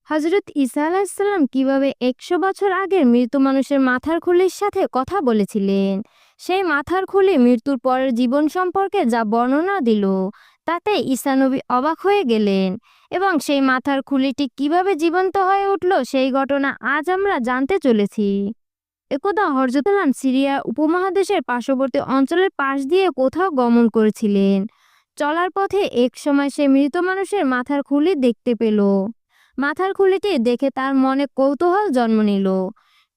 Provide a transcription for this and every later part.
হজরত ঈসা আলাইসাল্লাম কিভাবে ১০০ বছর আগের মৃত মানুষের মাথার খুলির সাথে কথা বলেছিলেন। সেই মাথার খুলি মৃত্যুর পরের জীবন সম্পর্কে যা বর্ণনা দিল, তাতে ঈসা নবী অবাক হয়ে গেলেন। এবং সেই মাথার খুলিটি কিভাবে জীবন্ত হয়ে উঠল সেই ঘটনা আজ আমরা জানতে চলেছি। একদা হযরত সিরিয়া উপমহাদেশের পার্শ্ববর্তী অঞ্চলের পাশ দিয়ে কোথাও গমন করেছিলেন। চলার পথে এক সময় সে মৃত মানুষের মাথার খুলি দেখতে পেল। মাথার খুলিটি দেখে তার মনে কৌতূহল জন্ম নিল।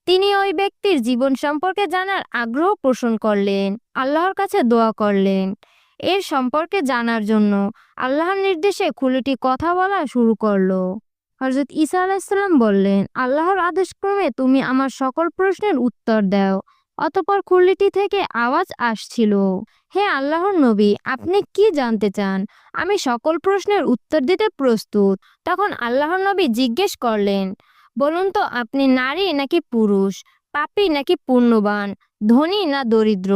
তিনি ওই ব্যক্তির জীবন সম্পর্কে জানার আগ্রহ পোষণ করলেন, আল্লাহর কাছে দোয়া করলেন এর সম্পর্কে জানার জন্য। আল্লাহর নির্দেশে খুলিটি কথা বলা শুরু করলো। হযরত ঈসা আলাইসাল্লাম বললেন, আল্লাহর আদেশক্রমে তুমি আমার সকল প্রশ্নের উত্তর দাও। অতঃপর খুলিটি থেকে আওয়াজ আসছিল, হে আল্লাহর নবী, আপনি কি জানতে চান? আমি সকল প্রশ্নের উত্তর দিতে প্রস্তুত। তখন আল্লাহর নবী জিজ্ঞেস করলেন, বলুন তো, আপনি নারী নাকি পুরুষ, পাপী নাকি পুণ্যবান, ধনী না দরিদ্র,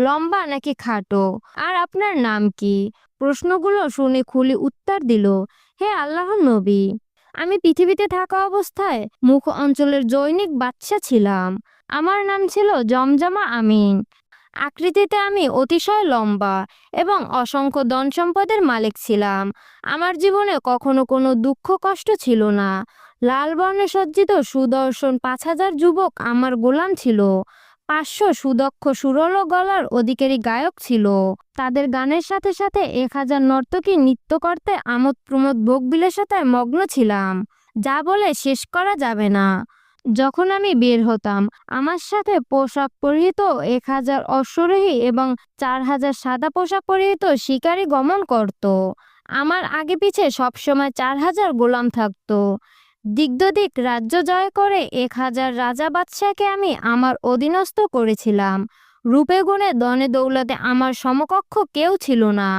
লম্বা নাকি খাটো, আর আপনার নাম কি? প্রশ্নগুলো শুনে খুলি উত্তর দিল, হে আল্লাহর নবী, আমি পৃথিবীতে থাকা অবস্থায় মুখ অঞ্চলের জৈনিক বাদশা ছিলাম। আমার নাম ছিল জমজমা আমিন। আকৃতিতে আমি অতিশয় লম্বা এবং অসংখ্য ধন সম্পদের মালিক ছিলাম। আমার জীবনে কখনো কোনো দুঃখ কষ্ট ছিল না। লাল বর্ণে সজ্জিত সুদর্শন ৫,০০০ যুবক আমার গোলাম ছিল। ৫০০ সুদক্ষ সুরলো গলার অধিকারী গায়ক ছিল। তাদের গানের সাথে সাথে ১,০০০ নর্তকী নৃত্য করতে আমোদ প্রমোদ ভোগ বিলাসিতায় মগ্ন ছিলাম, যা বলে শেষ করা যাবে না। যখন আমি বের হতাম, আমার সাথে পোশাক পরিহিত ১,০০০ অশ্বারোহী এবং ৪,০০০ সাদা পোশাক পরিহিত শিকারী গমন করত। আমার আগে পিছে সবসময় ৪,০০০ গোলাম থাকত। দিক রাজ্য জয় করে ১,০০০ রাজা বাদশাকে আমি আমার অধীনস্থ করেছিলাম। রূপে গুণে ধনে দৌলতে আমার সমকক্ষ কেউ ছিল না।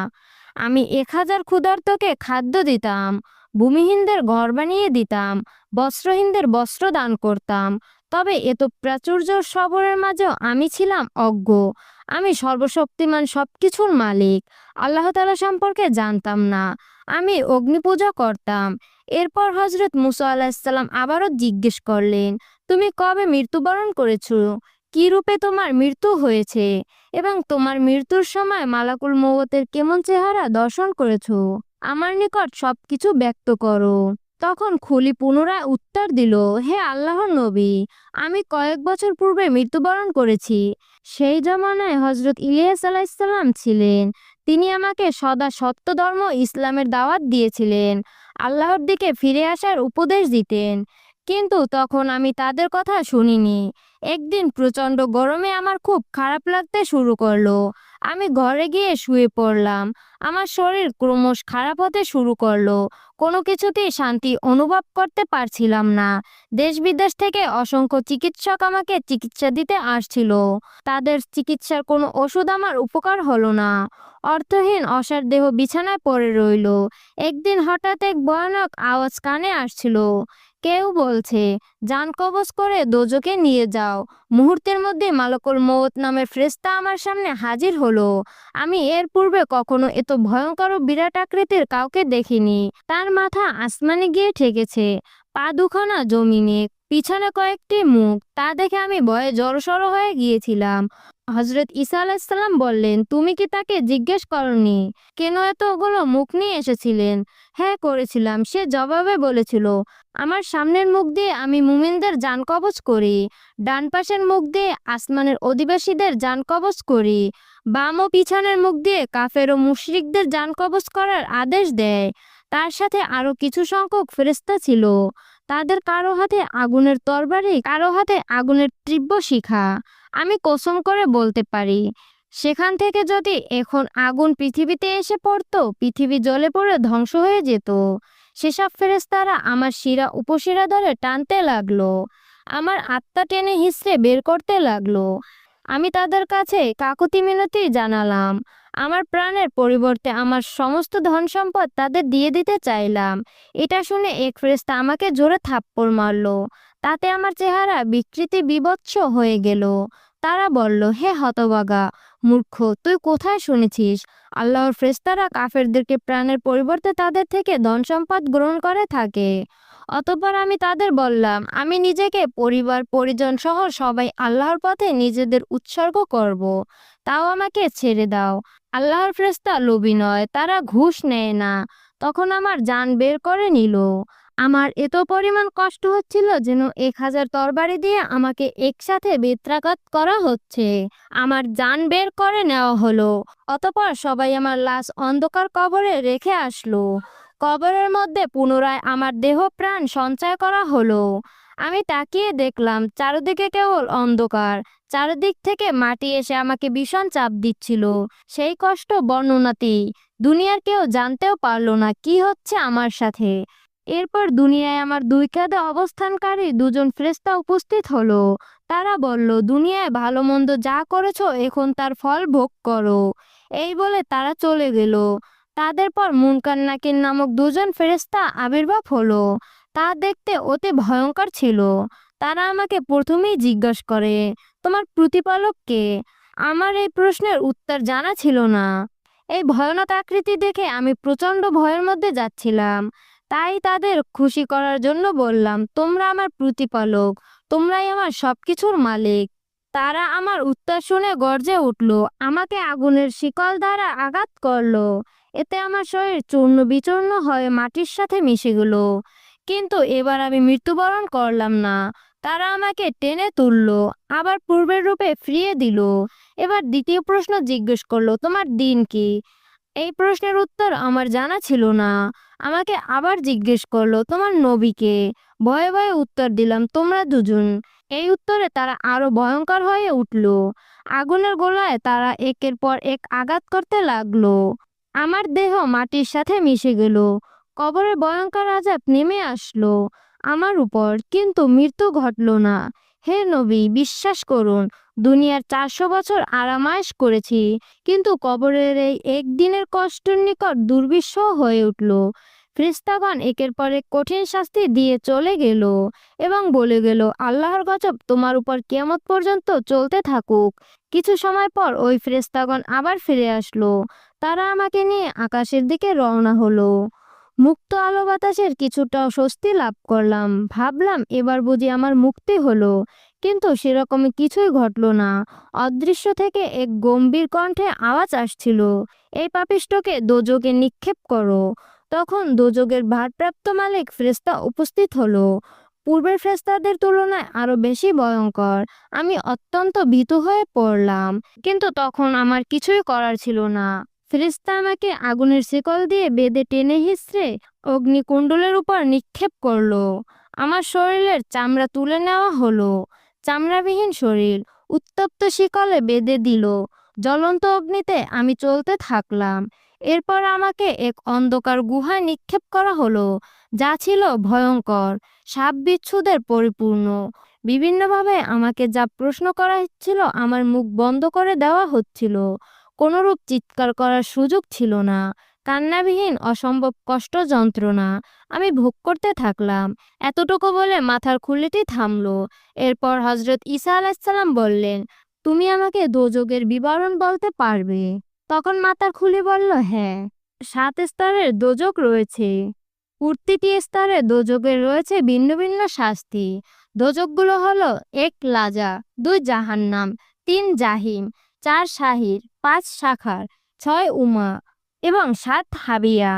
আমি ১,০০০ ক্ষুধার্তকে খাদ্য দিতাম, ভূমিহীনদের ঘর বানিয়ে দিতাম, বস্ত্রহীনদের বস্ত্র দান করতাম। তবে এত প্রাচুর্য সবরের মাঝেও আমি ছিলাম অজ্ঞ। আমি সর্বশক্তিমান সবকিছুর মালিক আল্লাহ তাআলা সম্পর্কে জানতাম না। আমি অগ্নিপূজা করতাম। এরপর হযরত মুসা আলাইহিসসালাম আবারও জিজ্ঞেস করলেন, তুমি কবে মৃত্যুবরণ করেছো? কি রূপে তোমার মৃত্যু হয়েছে? এবং তোমার মৃত্যুর সময় মালাকুল মউতের কেমন চেহারা দর্শন করেছো? আমার নিকট সবকিছু ব্যক্ত করো। তখন খুলি পুনরায় উত্তর দিল, হে আল্লাহর নবী, আমি কয়েক বছর পূর্বে মৃত্যুবরণ করেছি। সেই জমানায় হযরত ইলিয়াস আলাইহিসসালাম ছিলেন। তিনি আমাকে সদা সত্য ধর্ম ইসলামের দাওয়াত দিয়েছিলেন, আল্লাহর দিকে ফিরে আসার উপদেশ দিতেন। কিন্তু তখন আমি তাদের কথা শুনিনি। একদিন প্রচণ্ড গরমে আমার খুব খারাপ লাগতে শুরু করলো। আমি ঘরে গিয়ে শুয়ে পড়লাম। আমার শরীর ক্রমশ খারাপ হতে শুরু করলো। কোনো কিছুতেই শান্তি অনুভব করতে পারছিলাম না। দেশ বিদেশ থেকে অসংখ্য চিকিৎসক আমাকে চিকিৎসা দিতে আসছিল। তাদের চিকিৎসার কোনো ওষুধ আমার উপকার হলো না। অর্থহীন অসাড় দেহ বিছানায় পড়ে রইল। একদিন হঠাৎ এক ভয়ানক আওয়াজ কানে আসছিল। কেউ বলছে, জান কবজ করে দোজখে নিয়ে যাও। মুহূর্তের মধ্যে মালাকুল মউত নামের ফেরেশতা আমার সামনে হাজির হলো। আমি এর পূর্বে কখনো এত ভয়ঙ্কর ও বিরাট আকৃতির কাউকে দেখিনি। তার মাথা আসমানে গিয়ে ঠেকেছে, পা দুখানা জমিনে, পিছনে কয়েকটি মুখ। তা দেখে আমি ভয়ে জড়সড় হয়ে গিয়েছিলাম। হযরত ঈসা আলাইহিসসালাম বললেন, তুমি কি তাকে জিজ্ঞেস করনি কেন এতগুলো মুখ নিয়ে এসেছিলেন? হ্যাঁ, করেছিলাম। সে জবাবে বলেছিল, আমার সামনের মুখ দিয়ে আমি মুমিনদের জান কবজ করি, ডান পাশের মুখ দিয়ে আসমানের অধিবাসীদের জান কবজ করি, বাম ও পিছনের মুখ দিয়ে কাফের ও মুশরিকদের জান কবজ করার আদেশ দেয়। তার সাথে আরো কিছু সংখ্যক ফেরেশতা ছিল। তাদের কারো হাতে আগুনের তরবারি, কারো হাতে আগুনের তীব্র শিখা। আমি কসম করে বলতে পারি, সেখান থেকে যদি এখন আগুন পৃথিবীতে এসে পড়তো, পৃথিবী জ্বলে পড়ে ধ্বংস হয়ে যেত। সেসব ফেরেশতারা আমার শিরা উপশিরা ধরে টানতে লাগলো, আমার আত্মা টেনে হিঁচড়ে বের করতে লাগলো। আমি তাদের কাছে কাকুতি মিনতি জানালাম। আমার প্রাণের পরিবর্তে আমার সমস্ত ধন সম্পদ তাদের দিয়ে দিতে চাইলাম। এটা শুনে এক ফেরেশতা আমাকে জোরে থাপ্পড় মারলো। তাতে আমার চেহারা বিকৃতি বিভৎস হয়ে গেল। তারা বলল, হে হতভাগা মূর্খ, তুই কোথায় শুনেছিস আল্লাহর ফেরেশতারা কাফেরদেরকে প্রাণের পরিবর্তে তাদের থেকে ধন সম্পদ গ্রহণ করে থাকে? অতঃপর আমি তাদের বললাম, আমি নিজেকে পরিবার পরিজন সহ সবাই আল্লাহর পথে নিজেদের উৎসর্গ করব। তাও আমাকে ছেড়ে দাও। আল্লাহর ফেরেশতা লোভী নয়, তারা ঘুষ নেয় না। তখন আমার জান বের করে নিল। আমার এত পরিমাণ কষ্ট হচ্ছিল যেন 1000 তরবারি দিয়ে আমাকে একসাথে বেত্রাঘাত করা হচ্ছে। আমার জান বের করে নেওয়া হলো। অতঃপর সবাই আমার লাশ অন্ধকার কবরে রেখে আসলো। কবরের মধ্যে পুনরায় আমার দেহ প্রাণ সঞ্চয় করা হলো। আমি তাকিয়ে দেখলাম চারদিকে কেবল অন্ধকার। চারদিক থেকে মাটি এসে আমাকে ভীষণ চাপ দিচ্ছিল। সেই কষ্ট বর্ণনাতেই দুনিয়ার কেউ জানতেও পারলো না কি হচ্ছে আমার সাথে। এরপর দুনিয়ায় আমার দুই কাঁধে অবস্থানকারী দুজন ফেরেশতা উপস্থিত হলো। তারা বলল, দুনিয়ায় ভালো মন্দ যা করেছো এখন তার ফল ভোগ করো। এই বলে তারা চলে গেল। তাদের পর মুনকার নাকির নামক দুজন ফেরেশতা আবির্ভাব হলো। তা দেখতে অতি ভয়ঙ্কর ছিল। তারা আমাকে প্রথমেই জিজ্ঞাসা করে, তোমার প্রতিপালক কে? আমার এই প্রশ্নের উত্তর জানা ছিল না। এই ভয়ানক আকৃতি দেখে আমি প্রচণ্ড ভয়ের মধ্যে যাচ্ছিলাম। তাই তাদের খুশি করার জন্য বললাম, তোমরা আমার প্রতিপালক, তোমরাই আমার সবকিছুর মালিক। তারা আমার উত্তর শুনে গর্জে উঠল, আমাকে আগুনের শিকল দ্বারা আঘাত করলো। এতে আমার শরীর চূর্ণ বিচূর্ণ হয়ে মাটির সাথে মিশে গেল। কিন্তু এবার আমি মৃত্যুবরণ করলাম না। তারা আমাকে টেনে তুললো, আবার পূর্বের রূপে ফিরিয়ে দিল। এবার দ্বিতীয় প্রশ্ন জিজ্ঞেস করলো, তোমার দিন কি? এই প্রশ্নের উত্তর আমার জানা ছিল না। আমাকে আবার জিজ্ঞেস করলো, তোমার নবীকে? ভয়ে ভয়ে উত্তর দিলাম, তোমরা দুজন। এই উত্তরে তারা আরো ভয়ঙ্কর হয়ে উঠল। আগুনের গোলায় তারা একের পর এক আঘাত করতে লাগলো। আমার দেহ মাটির সাথে মিশে গেল। কবরের ভয়ঙ্কর আযাব নেমে আসলো আমার উপর, কিন্তু মৃত্যু ঘটল না। হে নবী, বিশ্বাস করুন, দুনিয়ার 400 বছর আরামায়েশ করেছি, কিন্তু কবরের এই একদিনের কষ্টের নিকট দুর্বিষহ হয়ে উঠল। ফেরেশতাগণ একের পর এক কঠিন শাস্তি দিয়ে চলে গেল এবং বলে গেল, আল্লাহর গজব তোমার উপর কিয়ামত পর্যন্ত চলতে থাকুক। কিছু সময় পর ওই ফেরেশতাগণ আবার ফিরে আসলো। তারা আমাকে নিয়ে আকাশের দিকে রওনা হলো। মুক্ত আলো বাতাসের কিছুটা স্বস্তি লাভ করলাম। ভাবলাম এবার বুঝি আমার মুক্তি হলো, কিন্তু সেরকমই কিছুই ঘটল না। অদৃশ্য থেকে এক গম্ভীর কণ্ঠে আওয়াজ আসছিল, এই পাপিষ্ঠকে দোজকে নিক্ষেপ করো। তখন দোজকের ভারপ্রাপ্ত মালিক ফেরেশতা উপস্থিত হলো। পূর্বের ফেরেশতাদের তুলনায় আরো বেশি ভয়ঙ্কর। আমি অত্যন্ত ভীতু হয়ে পড়লাম, কিন্তু তখন আমার কিছুই করার ছিল না। ফেরেশতা আমাকে আগুনের শিকল দিয়ে বেঁধে টেনে হিঁচড়ে অগ্নিকুণ্ডলের উপর নিক্ষেপ করলো। আমার শরীরের চামড়া তুলে নেওয়া হলো। চামড়াবিহীন শরীর উত্তপ্ত শিকলে বেঁধে দিল। জ্বলন্ত অগ্নিতে আমি চলতে থাকলাম। এরপর আমাকে এক অন্ধকার গুহায় নিক্ষেপ করা হলো, যা ছিল ভয়ঙ্কর, সাপ বিচ্ছুদের পরিপূর্ণ। বিভিন্নভাবে আমাকে যা প্রশ্ন করা হচ্ছিল, আমার মুখ বন্ধ করে দেওয়া হচ্ছিল। কোনরূপ চিৎকার করার সুযোগ ছিল না। কান্নাবিহীন অসম্ভব কষ্ট যন্ত্রণা আমি ভোগ করতে থাকলাম। এতটুকু বলে মাথার খুলিটি থামলো। এরপর হযরত ঈসা আলাইহিসসালাম বললেন, তুমি আমাকে দোজখের বিবরণ বলতে পারবে? তখন মাথার খুলি বলল, হ্যাঁ। 7 স্তরের দোজখ রয়েছে। প্রতিটি স্তরে দোজখের রয়েছে ভিন্ন ভিন্ন শাস্তি। দোজখগুলো হলো 1 লাজা, 2 জাহান্নাম, 3 জাহিম, 4 সাহির, 5 সাখার, 6 উমা এবং 7 হাবিয়া।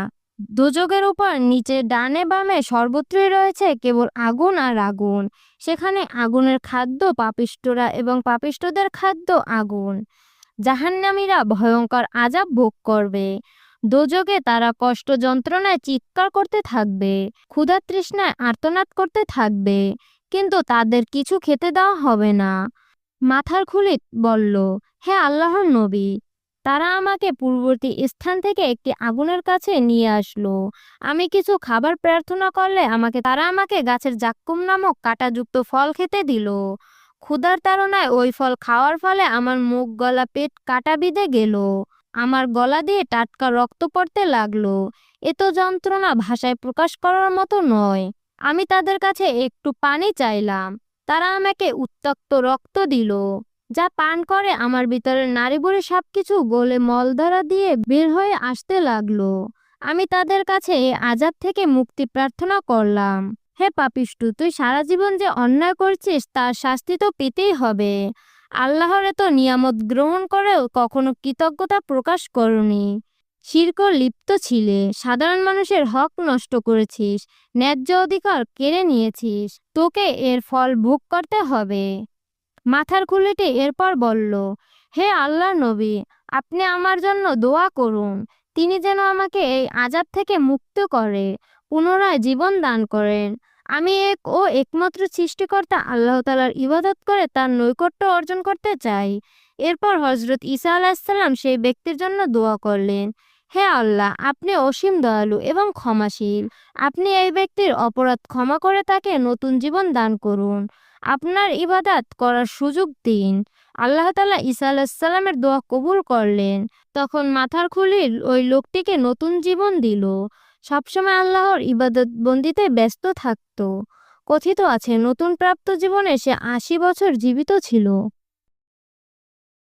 দোজখের উপর নিচে ডানে বামে সর্বত্রই রয়েছে কেবল আগুন আর আগুন। সেখানে আগুনের খাদ্য পাপিষ্ঠরা এবং পাপিষ্ঠদের খাদ্য আগুন। জাহান্নামীরা ভয়ঙ্কর আযাব ভোগ করবে। দোজখে তারা কষ্ট যন্ত্রণায় চিৎকার করতে থাকবে, ক্ষুধা তৃষ্ণায় আর্তনাদ করতে থাকবে, কিন্তু তাদের কিছু খেতে দেওয়া হবে না। মাথার খুলি বলল, হে আল্লাহর নবী, তারা আমাকে পূর্ববর্তী স্থান থেকে একটি আগুনের কাছে নিয়ে আসলো। আমি কিছু খাবার প্রার্থনা করলে তারা আমাকে গাছের জাক্কুম নামক কাঁটাযুক্ত ফল খেতে দিল। ক্ষুধার তাড়নায় ওই ফল খাওয়ার ফলে আমার মুখ, গলা, পেট কাটা বিঁধে গেল। আমার গলা দিয়ে টাটকা রক্ত পড়তে লাগলো। এত যন্ত্রণা ভাষায় প্রকাশ করার মতো নয়। আমি তাদের কাছে একটু পানি চাইলাম। তারা আমাকে উত্তক্ত রক্ত দিল, যা পান করে আমার ভিতরের নাড়িভুড়ি সবকিছু গলে মলদ্বারা দিয়ে বের হয়ে আসতে লাগলো। আমি তাদের কাছে এই আযাব থেকে মুক্তি প্রার্থনা করলাম। হে পাপিষ্ঠু, তুই সারা জীবন যে অন্যায় করছিস তার শাস্তি তো পেতেই হবে। আল্লাহর এত নিয়ামত গ্রহণ করেও কখনো কৃতজ্ঞতা প্রকাশ করনি। শিরক লিপ্ত ছিলে, সাধারণ মানুষের হক নষ্ট করেছিস, ন্যায্য অধিকার কেড়ে নিয়েছিস, তোকে এর ফল ভোগ করতে হবে। মাথার খুলিটি এরপর বলল, হে আল্লাহর নবী, আপনি আমার জন্য দোয়া করুন। তিনি যেন আমাকে এই আযাব থেকে মুক্ত করে পুনরায় জীবন দান করেন। আমি এক ও একমাত্র সৃষ্টিকর্তা আল্লাহ তাআলার ইবাদত করে তার নৈকট্য অর্জন করতে চাই। এরপর হযরত ঈসা আলাইহিস সালাম সেই ব্যক্তির জন্য দোয়া করলেন, হে আল্লাহ, আপনি অসীম দয়ালু এবং ক্ষমাশীল। আপনি এই ব্যক্তির অপরাধ ক্ষমা করে তাকে নতুন জীবন দান করুন। আপনার ইবাদত করার সুযোগ দিন। আল্লাহ তাআলা ঈসা আলাইহিস সালামের দোয়া কবুল করলেন। তখন মাথার খুলির ওই লোকটিকে নতুন জীবন দিল। সবসময় আল্লাহর ইবাদত বন্দিতে ব্যস্ত থাকত। কথিত আছে নতুন প্রাপ্ত জীবনে সে ৮০ বছর জীবিত ছিল।